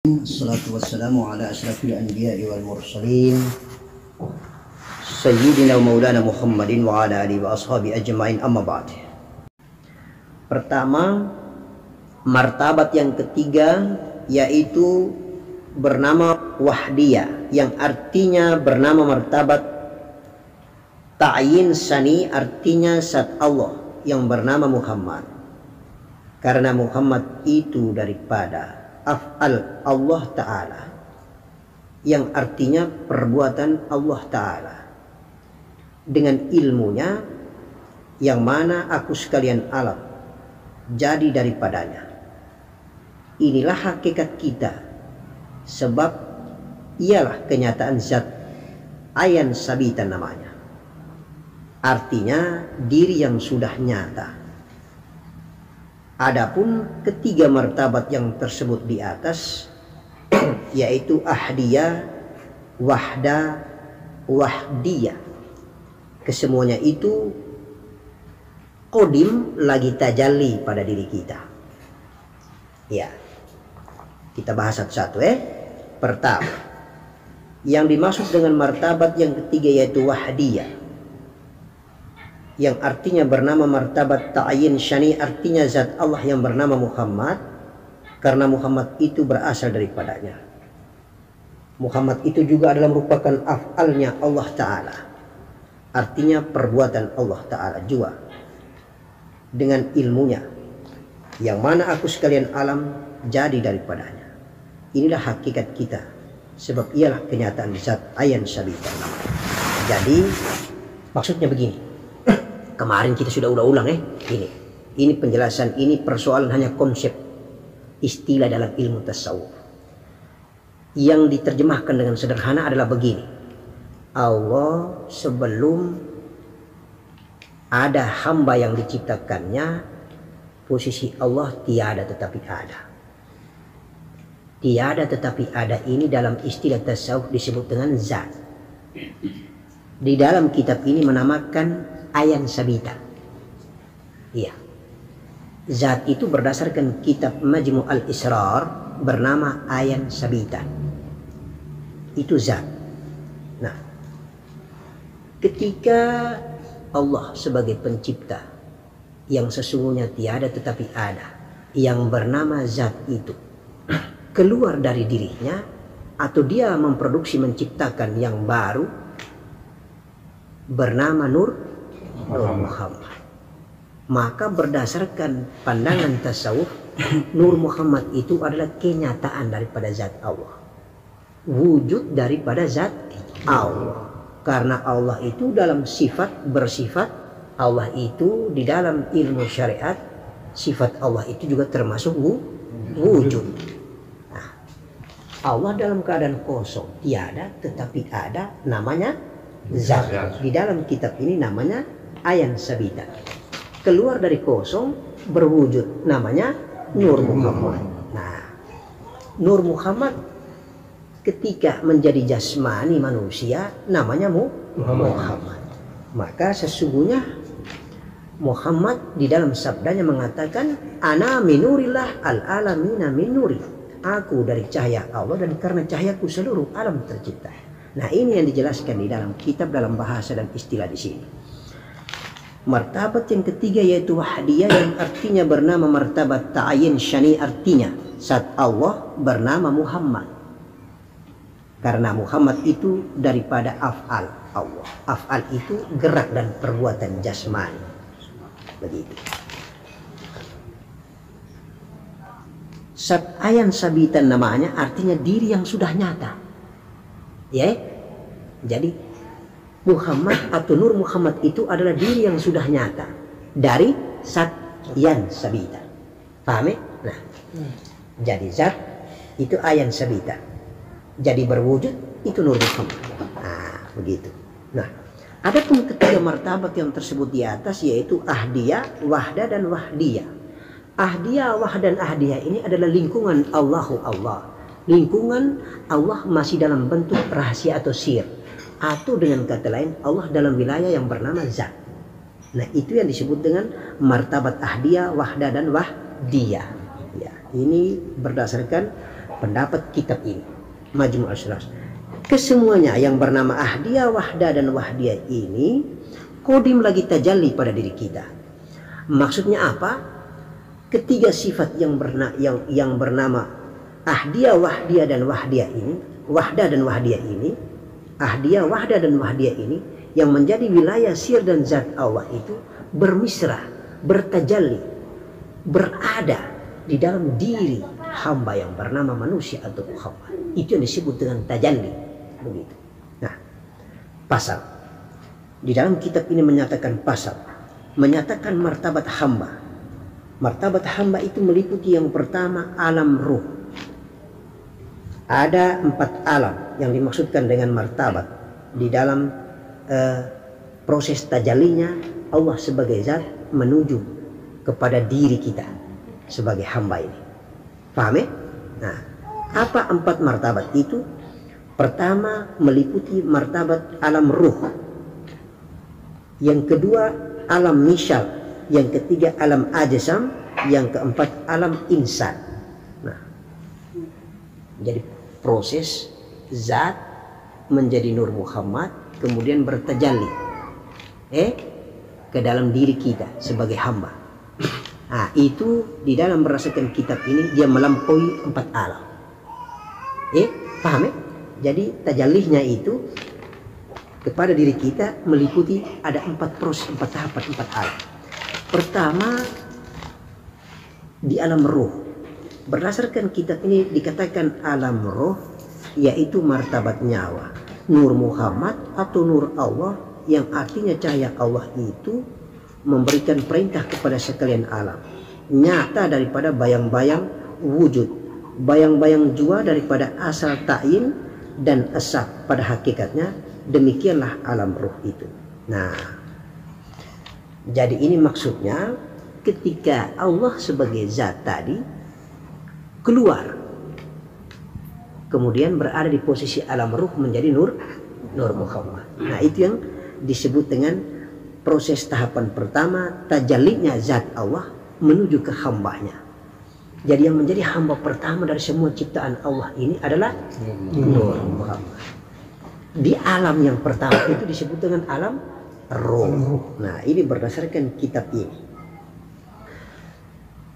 Assalatu wassalamu ala asyrafil anbiya'i wal mursalin Sayyidina wa maulana Muhammadin wa ala alihi wa ashabi ajma'in, amma ba'd. Pertama, martabat yang ketiga yaitu bernama wahdiyah, yang artinya bernama martabat ta'yin sani, artinya zat Allah yang bernama Muhammad. Karena Muhammad itu daripada af'al Allah Ta'ala, yang artinya perbuatan Allah Ta'ala, dengan ilmunya yang mana aku sekalian alam jadi daripadanya. Inilah hakikat kita, sebab ialah kenyataan zat ayan sabitan namanya, artinya diri yang sudah nyata. Adapun ketiga martabat yang tersebut di atas yaitu ahdiyah, wahda, wahdiyah, kesemuanya itu qadim lagi tajalli pada diri kita. Ya, kita bahas satu-satu. Pertama, yang dimaksud dengan martabat yang ketiga yaitu wahdiyah, yang artinya bernama martabat ta'yin syani, artinya zat Allah yang bernama Muhammad, karena Muhammad itu berasal daripadanya. Muhammad itu juga adalah merupakan af'alnya Allah Ta'ala, artinya perbuatan Allah Ta'ala juga, dengan ilmunya yang mana aku sekalian alam jadi daripadanya. Inilah hakikat kita, sebab ialah kenyataan zat ayan sabita. Jadi maksudnya begini, kemarin kita sudah ulang ini penjelasan, ini persoalan hanya konsep istilah dalam ilmu tasawuf. Yang diterjemahkan dengan sederhana adalah begini: Allah sebelum ada hamba yang diciptakannya, posisi Allah tiada tetapi ada. Tiada tetapi ada ini dalam istilah tasawuf disebut dengan zat. Di dalam kitab ini menamakan ayan sabita. Iya, zat itu berdasarkan kitab Majmu' al-Israr bernama ayan sabita. Itu zat. Nah, ketika Allah sebagai pencipta yang sesungguhnya tiada tetapi ada, yang bernama zat itu keluar dari dirinya, atau dia memproduksi menciptakan yang baru bernama Nur Muhammad, maka berdasarkan pandangan tasawuf, Nur Muhammad itu adalah kenyataan daripada zat Allah, wujud daripada zat Allah. Karena Allah itu dalam sifat bersifat, Allah itu di dalam ilmu syariat, sifat Allah itu juga termasuk wujud. Nah, Allah dalam keadaan kosong, tiada tetapi ada, namanya zat. Di dalam kitab ini namanya ayan sabita. Keluar dari kosong berwujud, namanya Nur Muhammad. Nah, Nur Muhammad ketika menjadi jasmani manusia namanya Muhammad. Maka sesungguhnya Muhammad di dalam sabdanya mengatakan, ana minurillah al-alamina minuri, aku dari cahaya Allah dan karena cahayaku seluruh alam tercipta. Nah, ini yang dijelaskan di dalam kitab dalam bahasa dan istilah di sini. Martabat yang ketiga yaitu wahdiyah, yang artinya bernama martabat ta'yin syani, artinya zat Allah bernama Muhammad. Karena Muhammad itu daripada af'al Allah. Af'al itu gerak dan perbuatan jasmani. Begitu. Zat ayan sabitan namanya, artinya diri yang sudah nyata. Ya, jadi Muhammad atau Nur Muhammad itu adalah diri yang sudah nyata dari zat ayan sabita. Paham ya? Nah, jadi zat itu ayan sabita, jadi berwujud itu Nur Muhammad. Nah, begitu. Nah, ada pun ketiga martabat yang tersebut di atas yaitu ahdiyah, wahda dan wahdiyah. Ahdiyah, wahda dan ahdiyah ini adalah lingkungan Allahu Allah. Lingkungan Allah masih dalam bentuk rahasia atau sir, atau dengan kata lain Allah dalam wilayah yang bernama zat. Nah, itu yang disebut dengan martabat ahdiyah, wahda dan wahdiyah. Ya, ini berdasarkan pendapat kitab ini, Majmu' Asy-Syiraz. Kesemuanya yang bernama Ahdiyah, Wahdah dan Wahdiyah ini kodim lagi tajalli pada diri kita. Maksudnya apa? Ketiga sifat yang bernama Ahdiyah, Wahdiyah dan Wahdiyah ini, Wahdah dan Wahdiyah ini, Ahdiyah, Wahdah dan Wahdiyah ini yang menjadi wilayah sir dan zat Allah itu bermisra, bertajalli, berada di dalam diri hamba yang bernama manusia atau hamba. Itu yang disebut dengan tajalli. Begitu. Nah, pasal di dalam kitab ini menyatakan menyatakan martabat hamba. Martabat hamba itu meliputi yang pertama alam ruh. Ada 4 alam yang dimaksudkan dengan martabat di dalam proses tajallinya Allah sebagai zat menuju kepada diri kita sebagai hamba ini. Paham ya? Nah, apa 4 martabat itu? Pertama meliputi martabat alam ruh. Yang kedua alam misyal. Yang ketiga alam ajsam. Yang keempat alam insan. Nah, jadi proses zat menjadi Nur Muhammad kemudian bertajalli ke dalam diri kita sebagai hamba. Nah, itu di dalam berdasarkan kitab ini dia melampaui 4 alam. Paham ya? Jadi tajallihnya itu kepada diri kita meliputi ada 4 proses, 4 tahapan, 4 alam. Pertama di alam ruh. Berdasarkan kitab ini dikatakan alam ruh yaitu martabat nyawa, Nur Muhammad atau Nur Allah yang artinya cahaya Allah itu memberikan perintah kepada sekalian alam. Nyata daripada bayang-bayang wujud, bayang-bayang jua daripada asal ta'yin dan asal pada hakikatnya. Demikianlah alam ruh itu. Nah, jadi ini maksudnya ketika Allah sebagai zat tadi keluar kemudian berada di posisi alam ruh menjadi Nur Muhammad. Nah, itu yang disebut dengan proses tahapan pertama tajallinya zat Allah menuju ke hambanya. Jadi yang menjadi hamba pertama dari semua ciptaan Allah ini adalah Nur Muhammad. Di alam yang pertama itu disebut dengan alam ruh. Nah, ini berdasarkan kitab ini.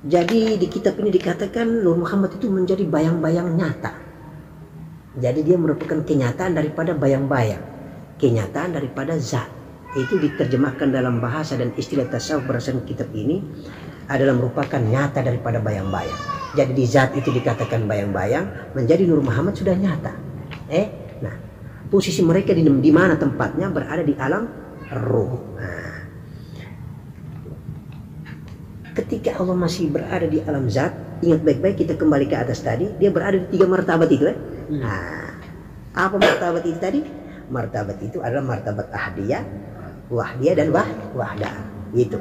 Jadi di kitab ini dikatakan Nur Muhammad itu menjadi bayang-bayang nyata. Jadi dia merupakan kenyataan daripada bayang-bayang, kenyataan daripada zat. Itu diterjemahkan dalam bahasa dan istilah tasawuf berdasarkan kitab ini adalah merupakan nyata daripada bayang-bayang. Jadi di zat itu dikatakan bayang-bayang, menjadi Nur Muhammad sudah nyata. Nah, posisi mereka di mana tempatnya berada di alam ruh. Nah, ketika Allah masih berada di alam zat, ingat baik-baik kita kembali ke atas tadi, dia berada di 3 martabat itu. Nah, apa martabat itu tadi? Martabat itu adalah martabat Ahdiyah, Wahdiyah dan Wahdah. Gitu.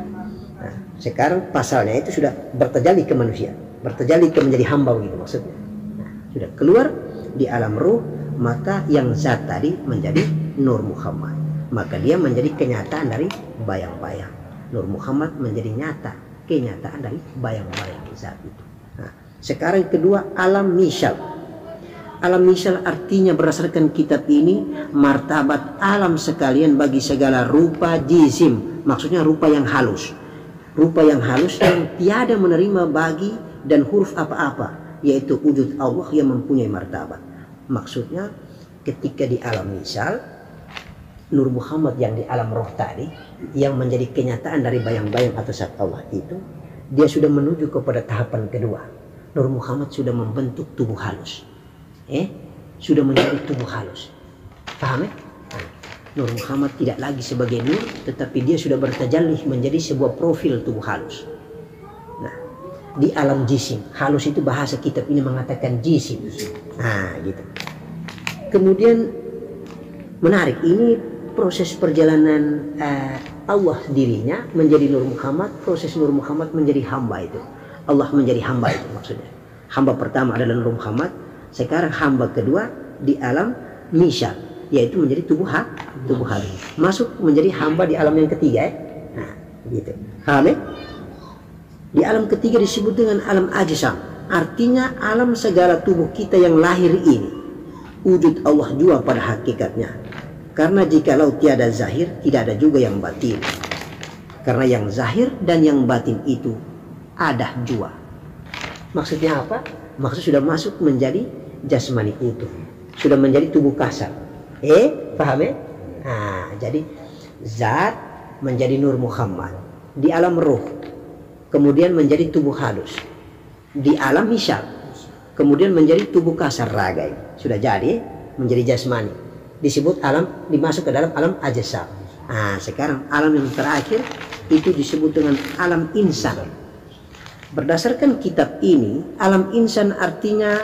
Nah, sekarang pasalnya itu sudah bertajalli ke manusia, bertajalli ke menjadi hamba gitu maksudnya. Nah, sudah keluar di alam ruh, maka yang zat tadi menjadi Nur Muhammad. Maka dia menjadi kenyataan dari bayang-bayang. Nur Muhammad menjadi nyata, kenyataan dari bayang-bayang zat itu. Nah, sekarang kedua alam misyal. Alam misyal artinya berdasarkan kitab ini martabat alam sekalian bagi segala rupa jisim. Maksudnya rupa yang halus. Rupa yang halus yang tiada menerima bagi dan huruf apa-apa, yaitu wujud Allah yang mempunyai martabat. Maksudnya ketika di alam misyal, Nur Muhammad yang di alam roh tadi yang menjadi kenyataan dari bayang-bayang atau zat Allah itu, dia sudah menuju kepada tahapan kedua. Nur Muhammad sudah membentuk tubuh halus. Sudah menjadi tubuh halus. Paham ya? Nur Muhammad tidak lagi sebagai nur, tetapi dia sudah bertajalli menjadi sebuah profil tubuh halus. Nah, di alam jisim, halus itu bahasa kitab ini mengatakan jisim. Nah, gitu. Kemudian menarik, ini proses perjalanan Allah dirinya menjadi Nur Muhammad, proses Nur Muhammad menjadi hamba itu. Allah menjadi hamba itu maksudnya. Hamba pertama adalah Nur Muhammad, sekarang hamba kedua di alam misyal, yaitu menjadi tubuh halus. Masuk menjadi hamba di alam yang ketiga. Nah, gitu. Paham ya? Di alam ketiga disebut dengan alam ajsam. artinya alam segala tubuh kita yang lahir ini wujud Allah jua pada hakikatnya. Karena jikalau tiada zahir, tidak ada juga yang batin. Karena yang zahir dan yang batin itu ada jua. Maksudnya apa? Maksud sudah masuk menjadi jasmani utuh, sudah menjadi tubuh kasar. Paham ya? Nah, jadi zat menjadi Nur Muhammad di alam ruh, kemudian menjadi tubuh halus di alam hisyab, kemudian menjadi tubuh kasar raga ini. Sudah jadi menjadi jasmani, disebut alam, dimasuk ke dalam alam ajsam. Nah, sekarang alam yang terakhir itu disebut dengan alam insan. Berdasarkan kitab ini, alam insan artinya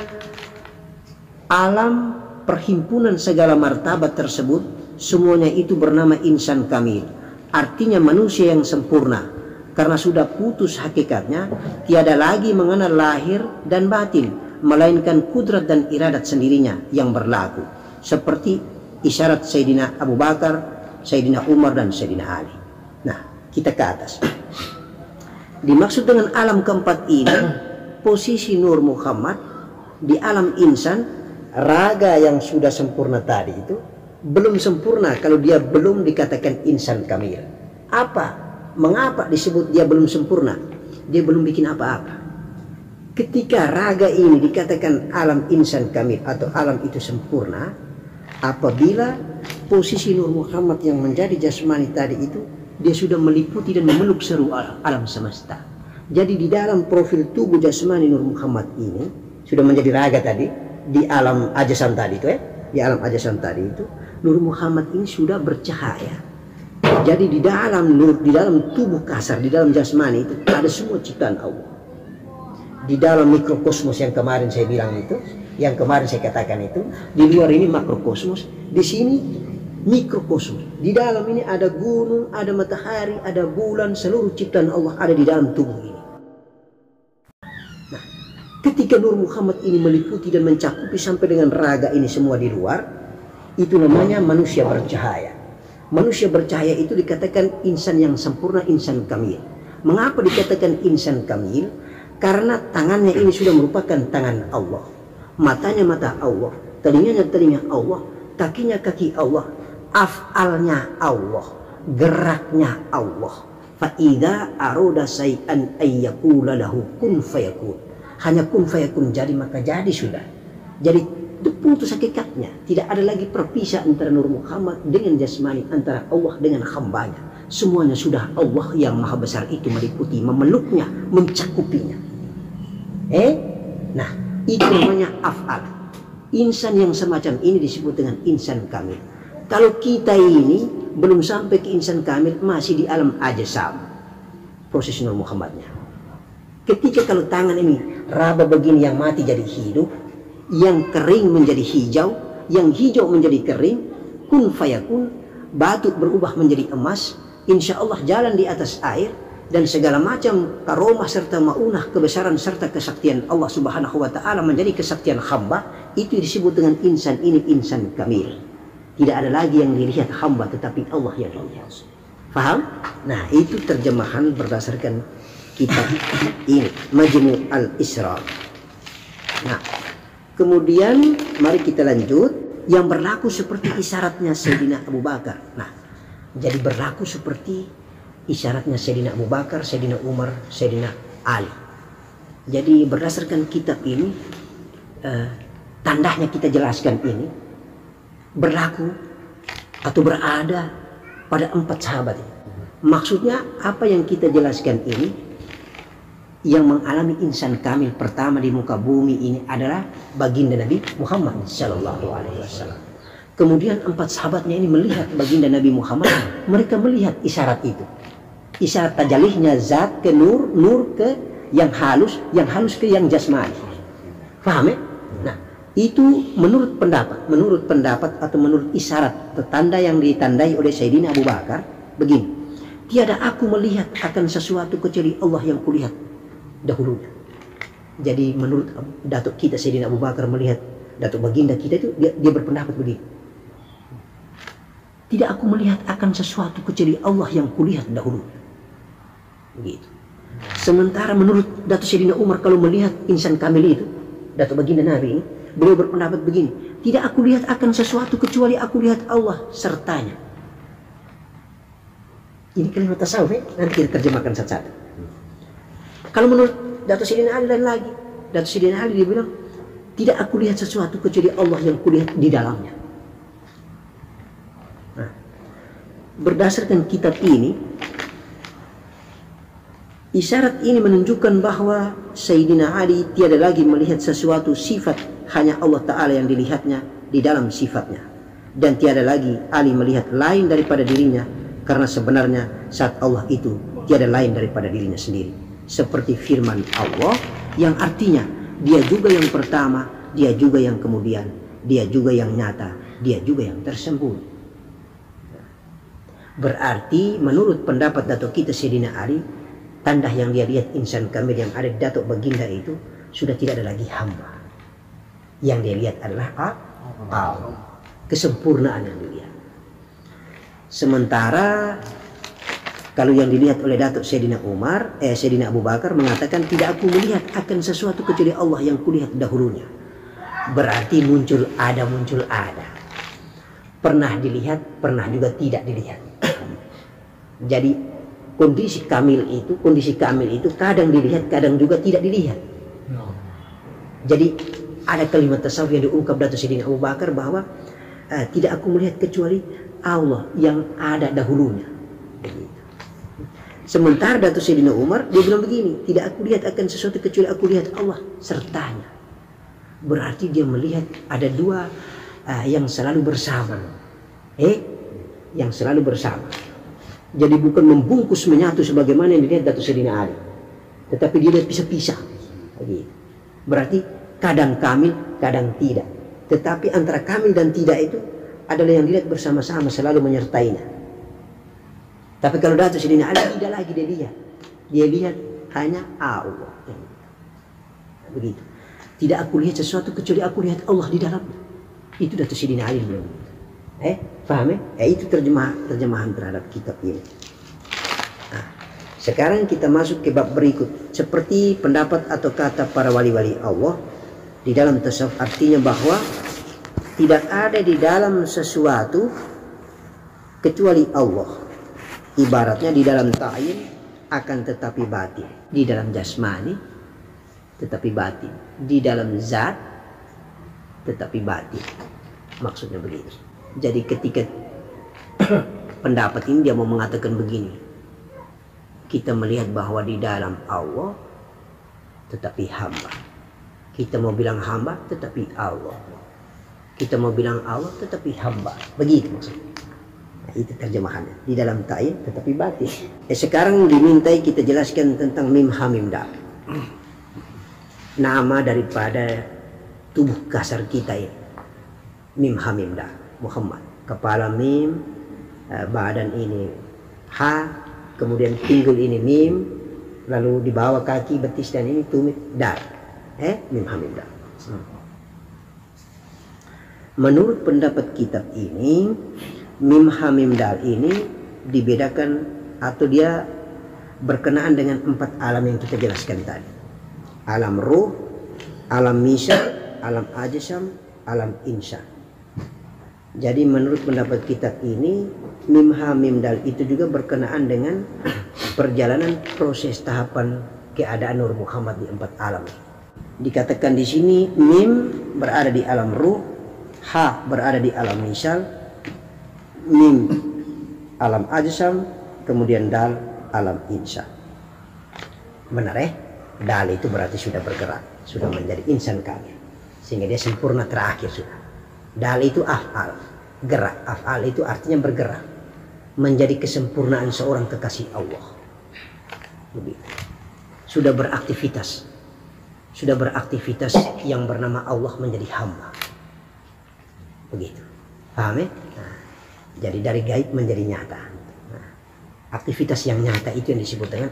alam perhimpunan segala martabat tersebut, semuanya itu bernama insan kamil. Artinya manusia yang sempurna. Karena sudah putus hakikatnya, tiada lagi mengenal lahir dan batin, melainkan kudrat dan iradat sendirinya yang berlaku. Seperti isyarat Sayyidina Abu Bakar, Sayyidina Umar, dan Sayyidina Ali. Nah, kita ke atas. Dimaksud dengan alam keempat ini, posisi Nur Muhammad di alam insan, raga yang sudah sempurna tadi itu belum sempurna kalau dia belum dikatakan insan kamil. Apa? Mengapa disebut dia belum sempurna? Dia belum bikin apa-apa. Ketika raga ini dikatakan alam insan kamil atau alam itu sempurna, apabila posisi Nur Muhammad yang menjadi jasmani tadi itu, dia sudah meliputi dan memeluk seluruh alam semesta. Jadi di dalam profil tubuh jasmani Nur Muhammad ini sudah menjadi raga tadi di alam ajasam tadi itu di alam ajasam tadi itu Nur Muhammad ini sudah bercahaya. Jadi di dalam nur, di dalam tubuh kasar, di dalam jasmani itu ada semua ciptaan Allah. Di dalam mikrokosmos yang kemarin saya bilang itu, yang kemarin saya katakan itu, di luar ini makrokosmos, di sini mikrokosmos. Di dalam ini ada gunung, ada matahari, ada bulan, seluruh ciptaan Allah ada di dalam tubuh ini. Nah, ketika Nur Muhammad ini meliputi dan mencakupi sampai dengan raga ini semua di luar, itu namanya manusia bercahaya. Manusia bercahaya itu dikatakan insan yang sempurna, insan kamil. Mengapa dikatakan insan kamil? Karena tangannya ini sudah merupakan tangan Allah, matanya mata Allah, telinganya telinga Allah, kakinya kaki Allah, af'alnya Allah, geraknya Allah. Fa'idha aroda say'an ayyakula lahu kun fayakun. Hanya kun fayakun, jadi maka jadi sudah. Jadi itu putus hakikatnya. Tidak ada lagi perpisah antara Nur Muhammad dengan jasmani, antara Allah dengan hambanya. Semuanya sudah Allah yang maha besar itu meliputi, memeluknya, mencakupinya. Nah, itu namanya af'al. Insan yang semacam ini disebut dengan insan kamil. Kalau kita ini belum sampai ke insan kamil, masih di alam ajasam, proses Nur Muhammadnya. Ketika kalau tangan ini raba begini, yang mati jadi hidup, yang kering menjadi hijau, yang hijau menjadi kering, kun fayakun, batu berubah menjadi emas, insya Allah jalan di atas air, dan segala macam karomah serta maunah, kebesaran serta kesaktian Allah Subhanahu wa Ta'ala menjadi kesaktian hamba. Itu disebut dengan insan ini insan kamil. Tidak ada lagi yang dilihat hamba, tetapi Allah yang dilihat. Faham? Nah, itu terjemahan berdasarkan kitab ini, Majmu' al-Isra. Nah, kemudian mari kita lanjut, yang berlaku seperti isyaratnya Sayyidina Abu Bakar. Nah, jadi berlaku seperti isyaratnya Sayyidina Abu Bakar, Sayyidina Umar, Sayyidina Ali. Jadi berdasarkan kitab ini, tandanya kita jelaskan ini berlaku atau berada pada 4 sahabat. Maksudnya apa yang kita jelaskan ini, yang mengalami insan kamil pertama di muka bumi ini adalah baginda Nabi Muhammad Sallallahu Alaihi Wasallam. Kemudian 4 sahabatnya ini melihat baginda Nabi Muhammad, mereka melihat isyarat itu, isyarat tajalihnya zat ke nur, nur ke yang halus ke yang jasmani. Paham ya? Nah, itu menurut pendapat atau menurut isyarat atau tanda yang ditandai oleh Sayyidina Abu Bakar begini, tiada aku melihat akan sesuatu kecuali Allah yang kulihat dahulunya. Jadi menurut datuk kita Sayyidina Abu Bakar melihat datuk baginda kita itu, dia berpendapat begini, tidak aku melihat akan sesuatu kecuali Allah yang kulihat dahulu. Begitu. Sementara menurut Datuk Sayyidina Umar kalau melihat insan kamil itu, Datuk Baginda Nabi ini, beliau berpendapat begini, tidak aku lihat akan sesuatu kecuali aku lihat Allah sertanya. Ini kalimat tasawuf ya? Nanti kita terjemahkan satu-satu. Kalau menurut Datuk Sayyidina Ali lain lagi, Datuk Sayyidina Ali dia bilang, tidak aku lihat sesuatu kecuali Allah yang kulihat di dalamnya. Nah, berdasarkan kitab ini, isyarat ini menunjukkan bahwa Sayyidina Ali tiada lagi melihat sesuatu sifat, hanya Allah Ta'ala yang dilihatnya di dalam sifatnya. Dan tiada lagi Ali melihat lain daripada dirinya, karena sebenarnya saat Allah itu tiada lain daripada dirinya sendiri. Seperti firman Allah yang artinya dia juga yang pertama, dia juga yang kemudian, dia juga yang nyata, dia juga yang tersembunyi. Berarti menurut pendapat Datuk kita Sayyidina Ali, tanda yang dia lihat insan kamil yang ada di Datuk Baginda itu sudah tidak ada lagi hamba. Yang dia lihat adalah Allah, kesempurnaan yang dilihat. Sementara kalau yang dilihat oleh Datuk Sayyidina Sayyidina Abu Bakar mengatakan, tidak aku melihat akan sesuatu kecuali Allah yang kulihat dahulunya. Berarti muncul ada. Pernah dilihat, pernah juga tidak dilihat. Jadi kondisi kamil itu kadang dilihat, kadang juga tidak dilihat. Jadi ada kalimat tasawuf yang diungkap Datuk Sayyidina Abu Bakar bahwa tidak aku melihat kecuali Allah yang ada dahulunya. Begitu. Sementara Datuk Sayyidina Umar dia bilang begini, tidak aku lihat akan sesuatu kecuali aku lihat Allah sertanya. Berarti dia melihat ada dua yang selalu bersama. Yang selalu bersama. Jadi bukan membungkus menyatu sebagaimana yang dilihat Datuk Sayyidina Ali, tetapi dia lihat pisah-pisah. Begitu. Berarti kadang kamil, kadang tidak. Tetapi antara kamil dan tidak itu adalah yang dilihat bersama-sama, selalu menyertainya. Tapi kalau Datuk Sayyidina Ali tidak lagi dia lihat. Dia lihat hanya Allah. Begitu. Tidak aku lihat sesuatu kecuali aku lihat Allah di dalamnya. Itu Datuk Sayyidina Ali bilang. Paham ya? Itu terjemahan terhadap kitab ini. Nah, sekarang kita masuk ke bab berikut. Seperti pendapat atau kata para wali-wali Allah di dalam tasawuf, artinya bahwa tidak ada di dalam sesuatu kecuali Allah. Ibaratnya di dalam ta'yin akan tetapi batin, di dalam jasmani tetapi batin, di dalam zat tetapi batin. Maksudnya begitu. Jadi ketika pendapat ini dia mau mengatakan begini, kita melihat bahwa di dalam Allah tetapi hamba. Kita mau bilang hamba tetapi Allah. Kita mau bilang Allah tetapi hamba. Begitu maksudnya. Nah, itu terjemahannya. Di dalam ta'yin tetapi batin. Sekarang dimintai kita jelaskan tentang mim ha mim dal. Nama daripada tubuh kasar kita ini. Mim ha mim dal. Muhammad, kepala mim, badan ini ha, kemudian pinggul ini mim, lalu di bawah kaki betis dan ini tumit dal. Mim ha mim dal. Menurut pendapat kitab ini, mim ha mim dal ini dibedakan atau dia berkenaan dengan 4 alam yang kita jelaskan tadi. Alam ruh, alam misal, alam ajsam, alam insan. Jadi menurut pendapat kitab ini, mim ha mim dal itu juga berkenaan dengan perjalanan proses tahapan keadaan Nur Muhammad di 4 alam. Dikatakan di sini mim berada di alam ruh, ha berada di alam misal, mim alam ajsam, kemudian dal alam insan. Benar ya? Dal itu berarti sudah bergerak, sudah menjadi insan kamil, sehingga dia sempurna terakhir sudah. Dal itu af'al, gerak. Af'al itu artinya bergerak, menjadi kesempurnaan seorang kekasih Allah. Begitu. Sudah beraktivitas yang bernama Allah menjadi hamba. Begitu. Paham ya? Nah, jadi dari gaib menjadi nyata. Nah, aktivitas yang nyata itu yang disebut dengan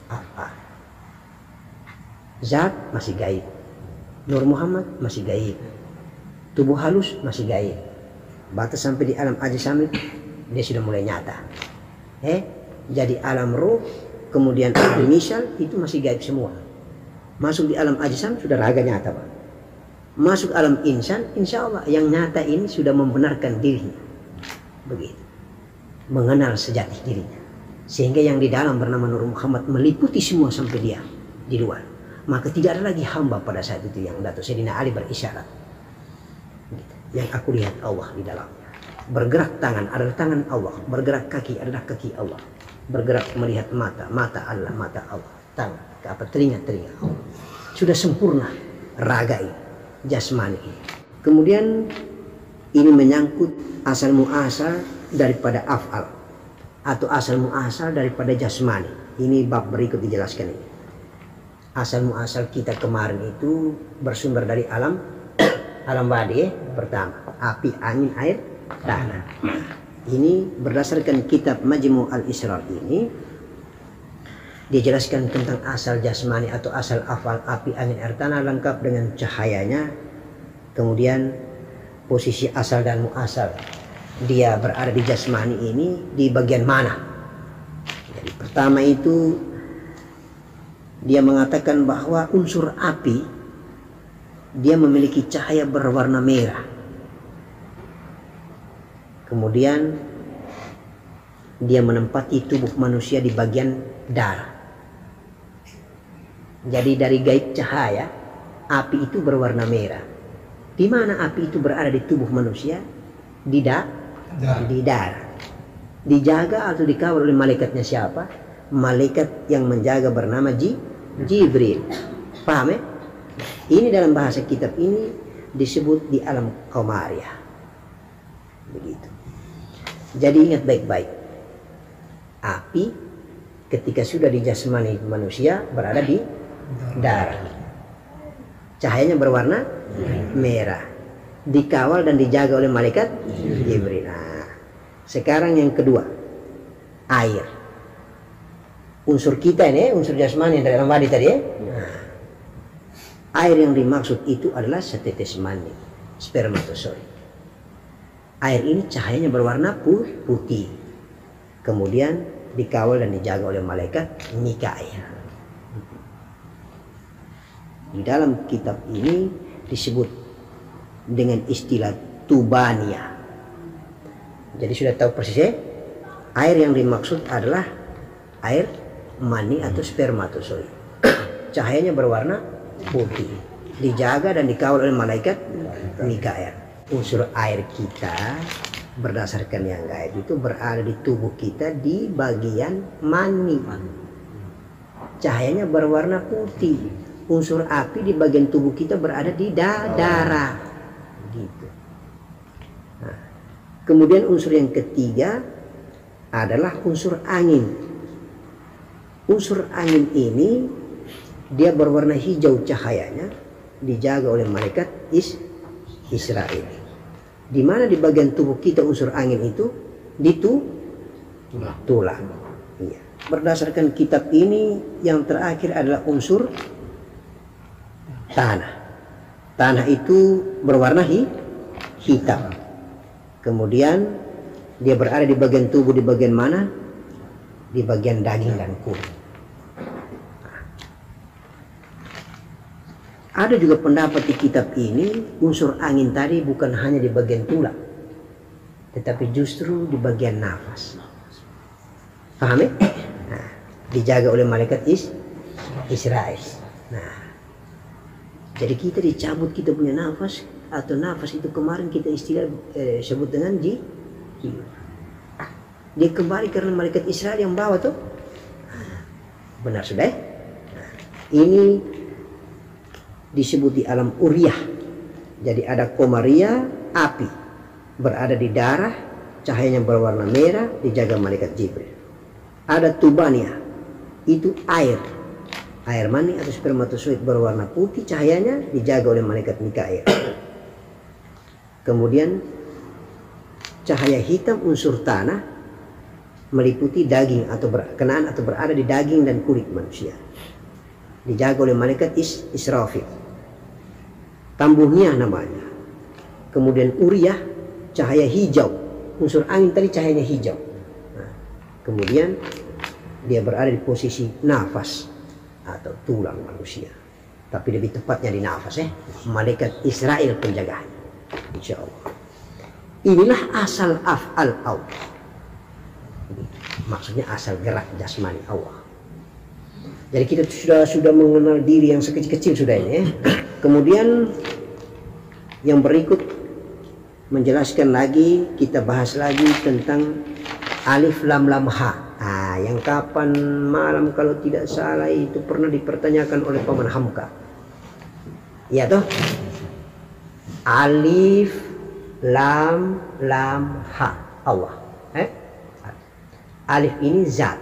af'al. Zat masih gaib. Nur Muhammad masih gaib. Tubuh halus masih gaib. Batas sampai di alam ajsam dia sudah mulai nyata. Jadi alam ruh, kemudian alam misal itu masih gaib semua. Masuk di alam ajsam sudah raga nyata, Pak. Masuk alam insan, insya Allah yang nyata ini sudah membenarkan dirinya. Begitu. Mengenal sejati dirinya. Sehingga yang di dalam bernama Nur Muhammad meliputi semua sampai dia di luar. Maka tidak ada lagi hamba pada saat itu yang Datuk Sayyidina Ali berisyarat. Begitu. Yang aku lihat Allah di dalamnya. Bergerak tangan adalah tangan Allah. Bergerak kaki adalah kaki Allah. Bergerak melihat mata, mata Allah, mata Allah. Tangan, telinga Allah. Sudah sempurna raga ini, jasmani ini. Kemudian ini menyangkut asal muasal daripada af'al atau asal muasal daripada jasmani. Ini bab berikut dijelaskan ini. Asal muasal kita kemarin itu bersumber dari alam badi pertama, api, angin, air, tanah. Ini berdasarkan kitab Majmu' al-Israr ini dijelaskan tentang asal jasmani atau asal afal, api, angin, air, tanah lengkap dengan cahayanya. Kemudian posisi asal dan muasal dia berada di jasmani ini di bagian mana. Jadi pertama itu dia mengatakan bahwa unsur api dia memiliki cahaya berwarna merah. Kemudian dia menempati tubuh manusia di bagian darah. Jadi dari gaib cahaya, api itu berwarna merah. Di mana api itu berada di tubuh manusia? Di darah. Dijaga atau dikawal oleh malaikatnya siapa? Malaikat yang menjaga bernama Jibril. Paham ya? Ini dalam bahasa kitab ini disebut di alam qamariyah. Begitu. Jadi ingat baik-baik. Api ketika sudah di jasmani manusia berada di darah. Cahayanya berwarna merah. Dikawal dan dijaga oleh malaikat Jibril. Nah, sekarang yang kedua, air. Unsur kita ini, unsur jasmani yang dari alam badi tadi ya. Nah, air yang dimaksud itu adalah setetes mani, spermatozoid. Air ini cahayanya berwarna putih. Kemudian dikawal dan dijaga oleh malaikat Mikail. Di dalam kitab ini disebut dengan istilah tubania. Jadi sudah tahu persisnya, air yang dimaksud adalah air mani atau spermatozoid. Cahayanya berwarna putih. Dijaga dan dikawal oleh malaikat Mikail. Unsur air kita berdasarkan yang gaib itu berada di tubuh kita di bagian mani. Cahayanya berwarna putih. Unsur api di bagian tubuh kita berada di darah. Gitu. Nah, kemudian unsur yang ketiga adalah unsur angin. Unsur angin ini dia berwarna hijau cahayanya, dijaga oleh malaikat Israel. Di mana di bagian tubuh kita unsur angin itu? Di tulang. Iya. Berdasarkan kitab ini yang terakhir adalah unsur tanah. Tanah itu berwarna hitam. Kemudian dia berada di bagian tubuh di bagian mana? Di bagian daging dan kulit. Ada juga pendapat di kitab ini unsur angin tadi bukan hanya di bagian tulang, tetapi justru di bagian nafas. Paham ya? Nah, dijaga oleh malaikat Israel. Nah, jadi kita dicabut kita punya nafas, atau nafas itu kemarin kita istilah sebut dengan jiwa. Dia kembali karena malaikat Israel yang bawa tuh. Benar sudah? Nah, ini disebut di alam uriyah. Jadi ada komaria, api berada di darah, cahayanya berwarna merah, dijaga malaikat Jibril. Ada tubania, itu air mani atau spermatozoid berwarna putih, cahayanya dijaga oleh malaikat Mikail. Kemudian cahaya hitam unsur tanah meliputi daging atau berkenaan atau berada di daging dan kulit manusia, dijaga oleh malaikat Israfil. Tambuhnya namanya. Kemudian uriyah, cahaya hijau. Unsur angin tadi cahayanya hijau. Nah, kemudian Dia berada di posisi nafas atau tulang manusia. Tapi lebih tepatnya di nafas Malaikat Israel penjaganya. Insya Allah. Inilah asal af'al Allah. Maksudnya asal gerak jasmani Allah. Jadi kita sudah mengenal diri yang sekecil-kecil sudah ini. Kemudian yang berikut menjelaskan lagi, kita bahas lagi tentang alif lam lam ha. Yang kapan malam kalau tidak salah itu pernah dipertanyakan oleh Paman Hamka. Ya toh? Alif lam lam ha Allah. Alif ini zat.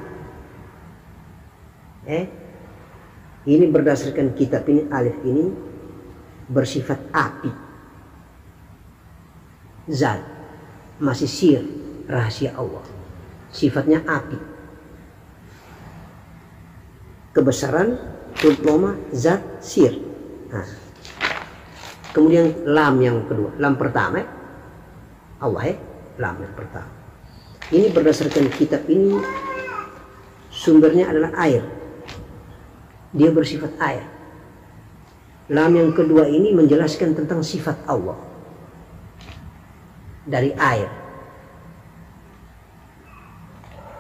Ini berdasarkan kitab ini, alif ini bersifat api. Zat, masih sir, rahasia Allah. Sifatnya api. Kebesaran, terutama zat sir. Kemudian lam yang kedua, lam pertama Allah lam yang pertama. Ini berdasarkan kitab ini sumbernya adalah air. Dia bersifat air. Lam yang kedua ini menjelaskan tentang sifat Allah dari air.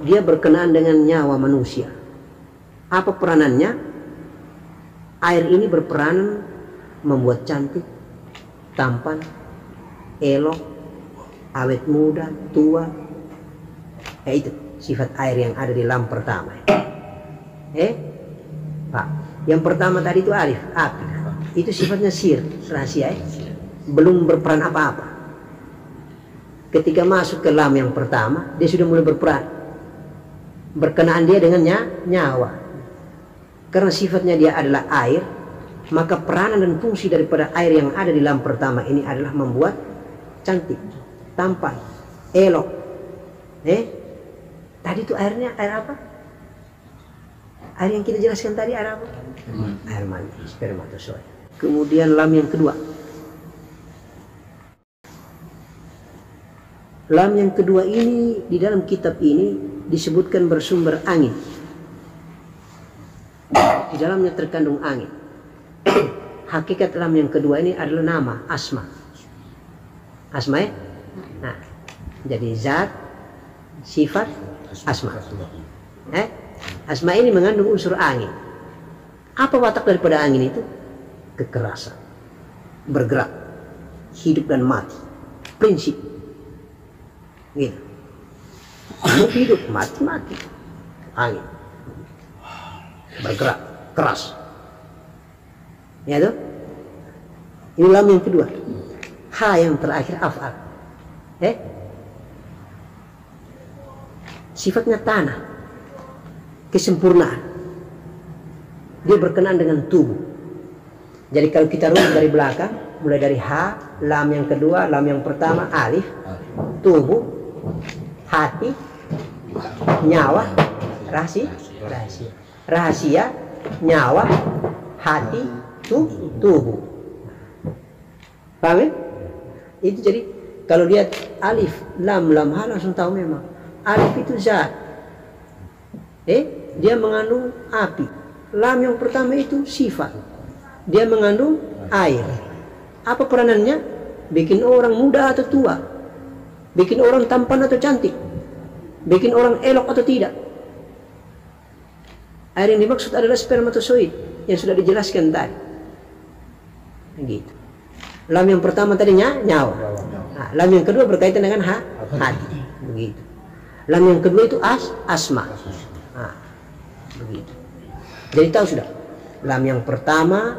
Dia berkenaan dengan nyawa manusia. Apa peranannya? Air ini berperan membuat cantik, tampan, elok, awet muda, tua. Itu sifat air yang ada di lam pertama. Pak, yang pertama tadi itu alif, api. Itu sifatnya sir, rahasia. Belum berperan apa-apa. Ketika masuk ke lam yang pertama, dia sudah mulai berperan. Berkenaan dia dengan nyawa. Karena sifatnya dia adalah air, maka peranan dan fungsi daripada air yang ada di lam pertama ini adalah membuat cantik, tampan, elok. Tadi itu airnya air apa? Air yang kita jelaskan tadi air apa? Air mani, spermatozoa. Kemudian lam yang kedua. Lam yang kedua ini di dalam kitab ini disebutkan bersumber angin. Di dalamnya terkandung angin. Hakikat lam yang kedua ini adalah nama, asma. Asma Nah, jadi zat, sifat, asma. Asma ini mengandung unsur angin. Apa watak daripada angin itu? Kekerasan, bergerak, hidup dan mati, prinsip. Gitu. Hidup, mati, angin, bergerak, keras. Ya tuh. Ini lam yang kedua. Ha yang terakhir af'al. Sifatnya tanah, kesempurnaan. Dia berkenaan dengan tubuh. Jadi kalau kita runut dari belakang, mulai dari ha, lam yang kedua, lam yang pertama, alif, tubuh, hati, nyawa, rahasia, nyawa, hati, tubuh. Paham? Itu jadi kalau lihat alif, lam, ha langsung tahu memang alif itu zat. Dia mengandung api. Lam yang pertama itu sifat. Dia mengandung air. Apa peranannya? Bikin orang muda atau tua, bikin orang tampan atau cantik, bikin orang elok atau tidak. Air yang dimaksud adalah spermatozoid yang sudah dijelaskan tadi. Gitu. Lam yang pertama tadinya nyawa. Lam yang kedua berkaitan dengan hati. Begitu. Lam yang kedua itu asma. Begitu. Jadi tahu sudah. Lam yang pertama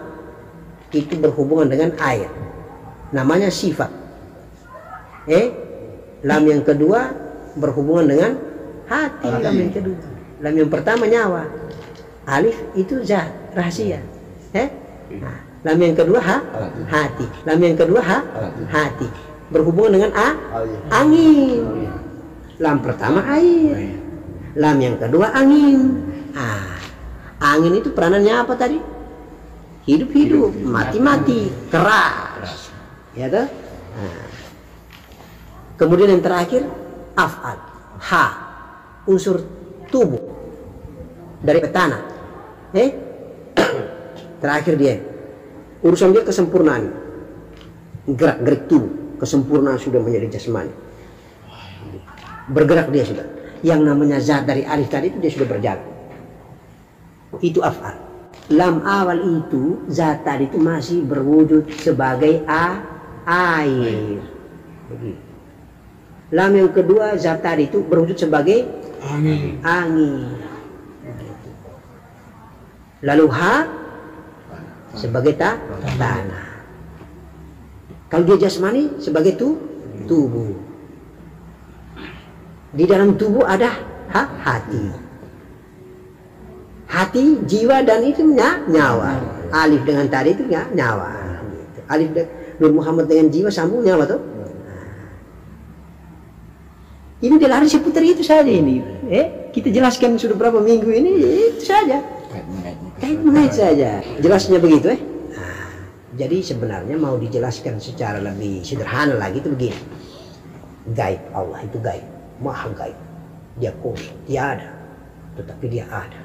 itu berhubungan dengan air. Namanya sifat. Lam yang kedua berhubungan dengan hati. Lam yang kedua. Lam yang pertama nyawa. Alif itu zat, rahasia. Lam yang kedua hati. Lam yang kedua hati. Berhubungan dengan angin. Lam pertama air. Lam yang kedua angin. Angin itu peranannya apa tadi? Hidup, mati, keras. Ya toh? Kemudian yang terakhir af'al, ha, unsur tubuh. dari tanah. Terakhir dia urusan dia kesempurnaan, gerak-gerik tubuh, kesempurnaan sudah menjadi jasmani. Bergerak dia sudah. Yang namanya zat dari alif tadi itu dia sudah berjalan. Itu af'al. Lam awal itu zat tadi itu masih berwujud sebagai air. Begitu. Lam yang kedua zat tadi itu berwujud sebagai angin. Begitu. Lalu ha sebagai tanah. Kalau dia jasmani sebagai tubuh. Di dalam tubuh ada hati. Hati, jiwa dan itu nyawa. Alif dengan tadi itu nyawa. Gitu. Alif Nur Muhammad dengan jiwa sambung nyawa tuh. Ini dia lari seputar itu saja ini. Kita jelaskan sudah berapa minggu ini itu saja. Kait saja. Jelasnya begitu jadi sebenarnya mau dijelaskan secara lebih sederhana lagi itu begini. Gaib Allah itu gaib, maha gaib. Dia kosong, tiada. Tetapi dia ada.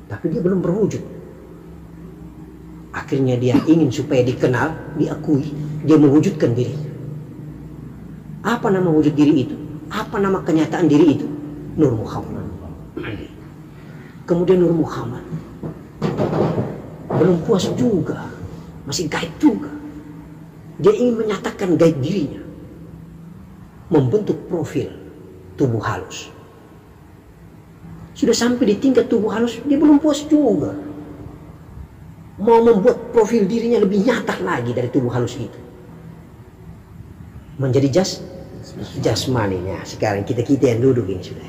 Tapi dia belum berwujud. Akhirnya dia ingin supaya dikenal, diakui, dia mewujudkan dirinya. Apa nama wujud diri itu? Apa nama kenyataan diri itu? Nur Muhammad. Kemudian Nur Muhammad belum puas juga, masih gaib juga. Dia ingin menyatakan gaib dirinya, membentuk profil tubuh halus. Sudah sampai di tingkat tubuh halus, dia belum puas juga. Mau membuat profil dirinya lebih nyata lagi dari tubuh halus itu. Menjadi jasmaninya. Sekarang kita yang duduk ini sudah.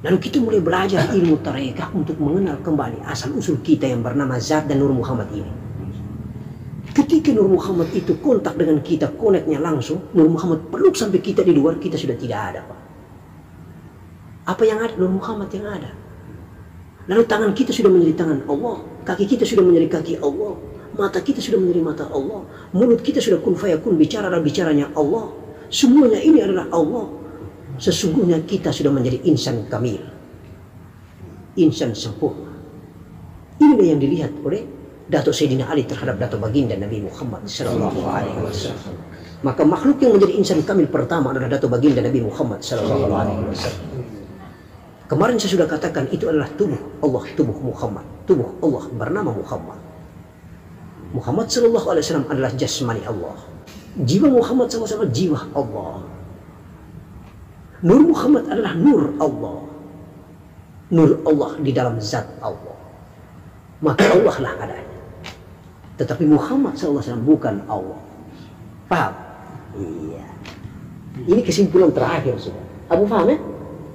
Lalu kita mulai belajar ilmu tarekah untuk mengenal kembali asal usul kita yang bernama Zat dan Nur Muhammad ini. Ketika Nur Muhammad itu kontak dengan kita, koneknya langsung, Nur Muhammad peluk sampai kita di luar, kita sudah tidak ada, Pak. Apa yang ada? Nur Muhammad yang ada. Lalu tangan kita sudah menjadi tangan Allah, kaki kita sudah menjadi kaki Allah, mata kita sudah menjadi mata Allah, mulut kita sudah kun fayakun, bicara dan bicaranya Allah. Semuanya ini adalah Allah. Sesungguhnya kita sudah menjadi insan kamil, insan sempurna. Inilah yang dilihat oleh Datuk Sayyidina Ali terhadap Datuk Baginda Nabi Muhammad sallallahu alaihi wasallam. Maka makhluk yang menjadi insan kamil pertama adalah Datuk Baginda Nabi Muhammad sallallahu alaihi wasallam. Kemarin saya sudah katakan itu adalah tubuh Allah, tubuh Muhammad, tubuh Allah bernama Muhammad. Muhammad sallallahu alaihi wasallam adalah jasmani Allah. Jiwa Muhammad sallallahu alaihi wasallam jiwa Allah. Nur Muhammad adalah nur Allah. Nur Allah di dalam zat Allah. Maka Allah lah adanya. Tetapi Muhammad SAW bukan Allah. Paham? Iya. Ini kesimpulan terakhir sudah. Abu paham ya?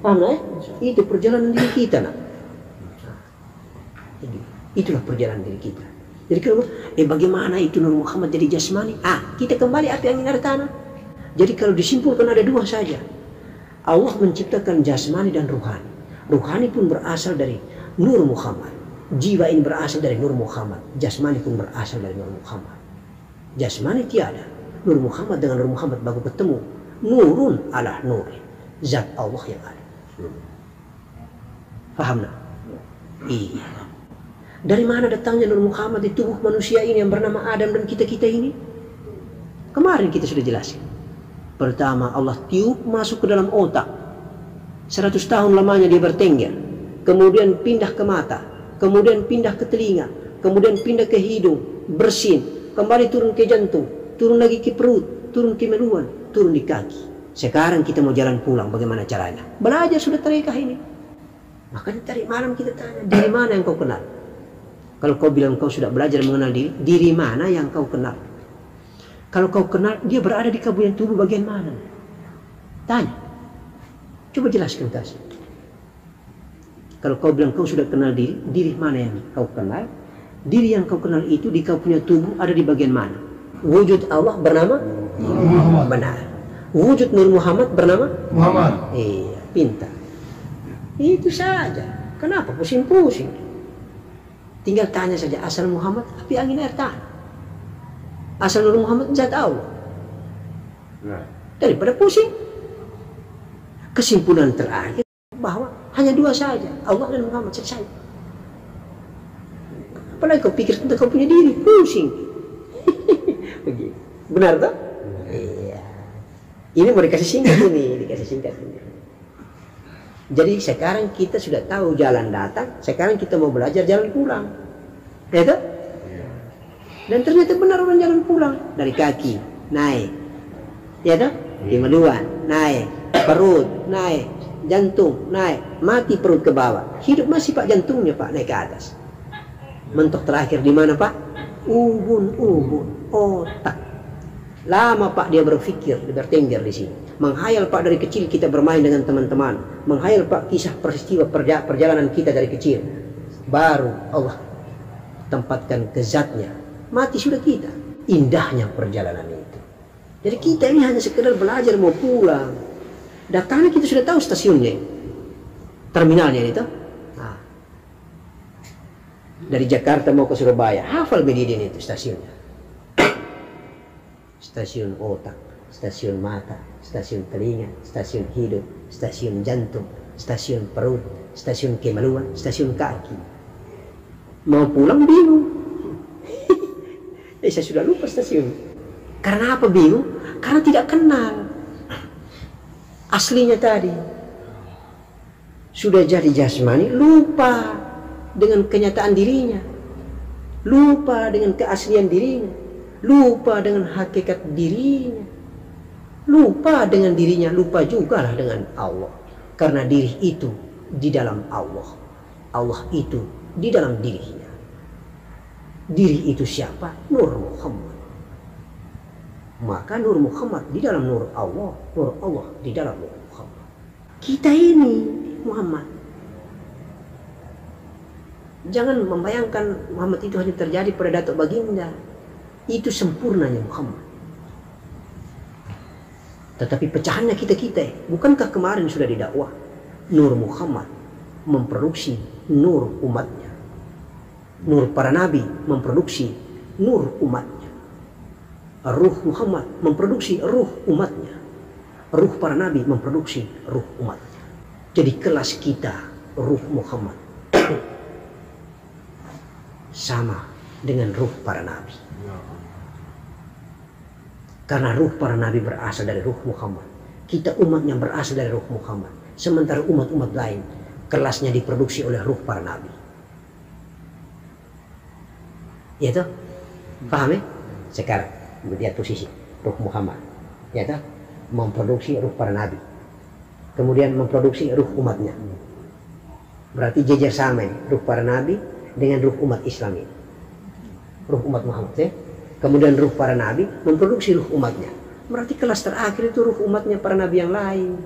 Paham ya? Itu perjalanan diri kita nak. Itulah perjalanan diri kita. Jadi kalau bagaimana itu Nur Muhammad jadi jasmani? Kita kembali api angin air tanah. Jadi kalau disimpulkan ada dua saja. Allah menciptakan jasmani dan ruhani. Ruhani pun berasal dari Nur Muhammad. Jiwa ini berasal dari Nur Muhammad. Jasmani pun berasal dari Nur Muhammad. Jasmani tiada. Nur Muhammad dengan Nur Muhammad baru bertemu. Nurun ala nur. Zat Allah yang ada. Faham nak? Iya. Dari mana datangnya Nur Muhammad di tubuh manusia ini yang bernama Adam dan kita-kita ini? Kemarin kita sudah jelaskan. Pertama Allah tiup masuk ke dalam otak. 100 tahun lamanya dia bertengger. Kemudian pindah ke mata. Kemudian pindah ke telinga. Kemudian pindah ke hidung. Bersin. Kembali turun ke jantung. Turun lagi ke perut. Turun ke meluan. Turun di kaki. Sekarang kita mau jalan pulang. Bagaimana caranya? Belajar sudah tarekah ini. Makanya tadi malam kita tanya. Dari mana yang kau kenal? Kalau kau bilang kau sudah belajar mengenal diri. Diri mana yang kau kenal? Kalau kau kenal, dia berada di kabupaten tubuh bagian mana? Tanya. Coba jelaskan kasih. Kalau kau bilang kau sudah kenal diri, diri mana yang kau kenal? Diri yang kau kenal itu di kau punya tubuh ada di bagian mana? Wujud Allah bernama Muhammad. Benar. Wujud Nur Muhammad bernama Muhammad. Iya, pintar. Itu saja. Kenapa pusing-pusing? Tinggal tanya saja asal Muhammad, api angin air tanah. Asal Nur Muhammad zat Allah. Daripada pusing. Kesimpulan terakhir bahwa Hanya dua saja, Allah dan Muhammad, selesai. Apalagi kau pikir tentang kau punya diri, pusing. Begitu. Benar tak? Iya. Ini mau dikasih singkat ini, dikasih singkat ini. Jadi sekarang kita sudah tahu jalan datang, sekarang kita mau belajar jalan pulang. Ya tak? Dan ternyata benar orang jalan pulang dari kaki naik, ya tak? Kemaluan naik, perut naik, jantung naik, mati perut ke bawah, hidup masih pak jantungnya pak naik ke atas. Mentok terakhir di mana pak? Ubun otak. Lama pak dia berpikir, dia bertengger di sini. Menghayal pak dari kecil kita bermain dengan teman-teman, menghayal pak kisah peristiwa perjalanan kita dari kecil. Baru Allah tempatkan ke zatnya. Mati sudah kita. Indahnya perjalanan itu. Jadi kita ini hanya sekedar belajar mau pulang. Datangnya kita sudah tahu stasiunnya, terminalnya itu. Nah, dari Jakarta mau ke Surabaya, hafal Bedidin itu stasiunnya. Stasiun otak, stasiun mata, stasiun telinga, stasiun hidup, stasiun jantung, stasiun perut, stasiun kemaluan, stasiun kaki. Mau pulang bingung. Saya sudah lupa stasiun. Karena apa bingung? Karena tidak kenal aslinya tadi. Sudah jadi jasmani, lupa dengan kenyataan dirinya, lupa dengan keaslian dirinya, lupa dengan hakikat dirinya, lupa dengan dirinya, lupa juga lah dengan Allah. Karena diri itu di dalam Allah, Allah itu di dalam dirinya. Diri itu siapa? Nur Muhammad. Maka Nur Muhammad di dalam Nur Allah di dalam Nur Muhammad. Kita ini Muhammad. Jangan membayangkan Muhammad itu hanya terjadi pada Datuk Baginda. Itu sempurnanya Muhammad. Tetapi pecahannya kita-kita. Bukankah kemarin sudah didakwah? Nur Muhammad memproduksi nur umatnya. Nur para nabi memproduksi nur umatnya. Ruh Muhammad memproduksi ruh umatnya. Ruh para nabi memproduksi ruh umatnya. Jadi kelas kita, ruh Muhammad, sama dengan ruh para nabi. Karena ruh para nabi berasal dari ruh Muhammad. Kita umatnya berasal dari ruh Muhammad. Sementara umat-umat lain kelasnya diproduksi oleh ruh para nabi. Ya toh? Paham ya? Sekarang lihat posisi ruh Muhammad, ya toh? Memproduksi ruh para nabi, kemudian memproduksi ruh umatnya. Berarti jejer sama ini, ruh para nabi dengan ruh umat Islam ini, ruh umat Muhammad ya. Kemudian ruh para nabi memproduksi ruh umatnya. Berarti kelas terakhir itu ruh umatnya para nabi yang lain.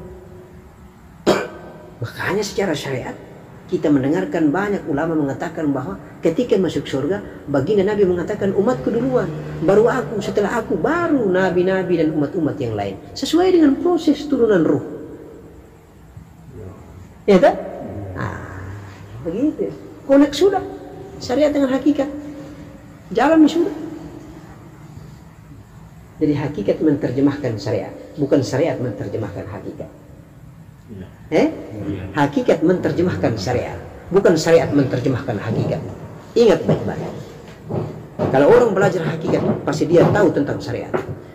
Makanya secara syariat kita mendengarkan banyak ulama mengatakan bahwa ketika masuk surga, baginda Nabi mengatakan umatku duluan, baru aku, setelah aku, baru nabi-nabi dan umat-umat yang lain. Sesuai dengan proses turunan ruh. Ya tak? Nah, begitu. Konek sudah. Syariat dengan hakikat. Jalan sudah. Jadi hakikat menerjemahkan syariat, bukan syariat menerjemahkan hakikat. Hakikat menerjemahkan syariat, bukan syariat menerjemahkan hakikat. Ingat baik-baik. Kalau orang belajar hakikat, pasti dia tahu tentang syariat.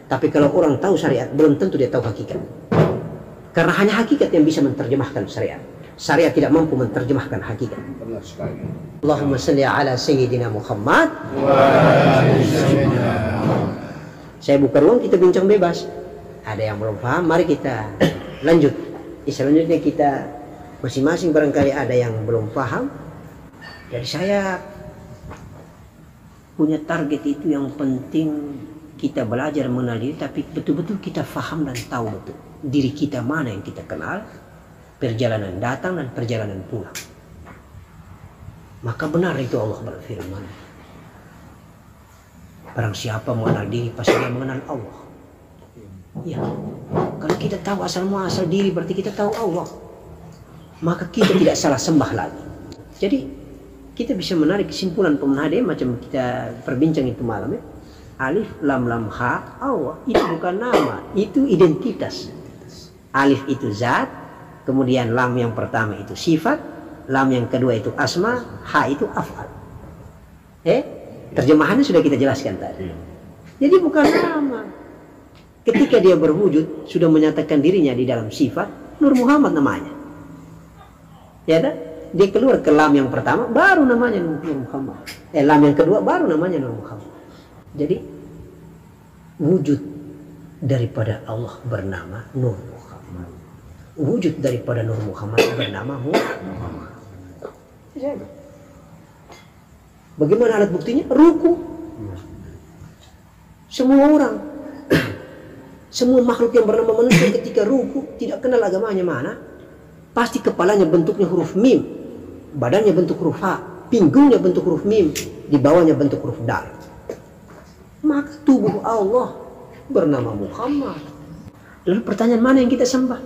Tapi kalau orang tahu syariat, belum tentu dia tahu hakikat. Karena hanya hakikat yang bisa menerjemahkan syariat. Syariat tidak mampu menerjemahkan hakikat. Allahumma salli ala Sayyidina Muhammad. Saya buka ruang, kita bincang bebas. Ada yang belum paham, mari kita lanjut. Selanjutnya kita masing-masing barangkali ada yang belum paham. Jadi saya punya target itu yang penting, kita belajar mengenal diri, tapi betul-betul kita faham dan tahu betul diri kita mana yang kita kenal, perjalanan datang dan perjalanan pulang. Maka benar itu Allah berfirman, barang siapa mengenal diri pasti dia mengenal Allah. Ya, kalau kita tahu asal muasal diri berarti kita tahu Allah. Maka kita tidak salah sembah lagi. Jadi kita bisa menarik kesimpulan pemenade macam kita perbincang itu malam ya. Alif lam lam ha Allah itu bukan nama, itu identitas. Alif itu zat, kemudian lam yang pertama itu sifat, lam yang kedua itu asma, ha itu af'al. Terjemahannya sudah kita jelaskan tadi. Jadi bukan nama. Ketika dia berwujud, sudah menyatakan dirinya di dalam sifat, Nur Muhammad namanya. Ya kan? Dia keluar ke lam yang pertama, baru namanya Nur Muhammad. Lam yang kedua, baru namanya Nur Muhammad. Jadi, wujud daripada Allah bernama Nur Muhammad. Wujud daripada Nur Muhammad bernama Muhammad. Bagaimana alat buktinya? Ruku. Semua orang, semua makhluk yang bernama manusia ketika ruku tidak kenal agamanya mana, pasti kepalanya bentuknya huruf mim, badannya bentuk huruf ha, pinggulnya bentuk huruf mim, di bawahnya bentuk huruf dal. Maka tubuh Allah bernama Muhammad. Lalu pertanyaan mana yang kita sembah?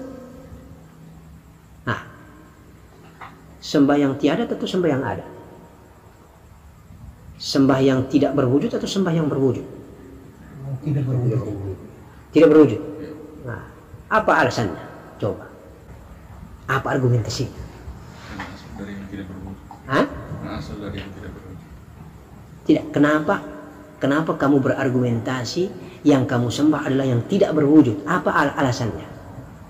Nah, sembah yang tiada atau sembah yang ada? Sembah yang tidak berwujud atau sembah yang berwujud? Tidak berwujud. Tidak berwujud. Nah, apa alasannya? Coba. Apa argumentasinya? Asal dari yang tidak berwujud. Hah? Asal dari yang tidak berwujud. Tidak. Kenapa? Kenapa kamu berargumentasi yang kamu sembah adalah yang tidak berwujud? Apa alasannya?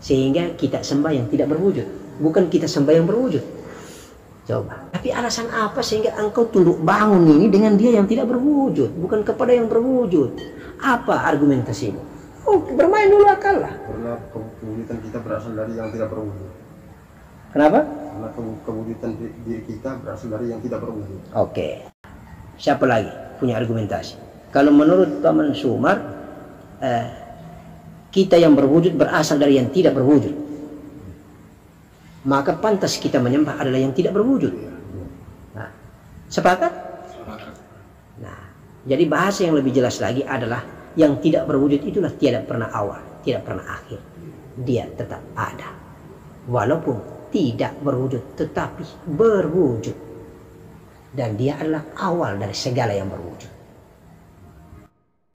Sehingga kita sembah yang tidak berwujud, bukan kita sembah yang berwujud. Coba. Tapi alasan apa sehingga engkau tunduk bangun ini dengan dia yang tidak berwujud, bukan kepada yang berwujud? Apa argumentasimu? Oh, bermain dulu akal lah. Karena kewujudan kita berasal dari yang tidak berwujud. Kenapa? Karena kewujudan diri kita berasal dari yang tidak berwujud. Oke. Siapa lagi punya argumentasi? Kalau menurut Paman Sumar, kita yang berwujud berasal dari yang tidak berwujud. Maka pantas kita menyembah adalah yang tidak berwujud. Nah, sepakat? Nah, jadi bahasa yang lebih jelas lagi adalah yang tidak berwujud itulah tiada pernah awal, tidak pernah akhir. Dia tetap ada. Walaupun tidak berwujud, tetapi berwujud. Dan dia adalah awal dari segala yang berwujud.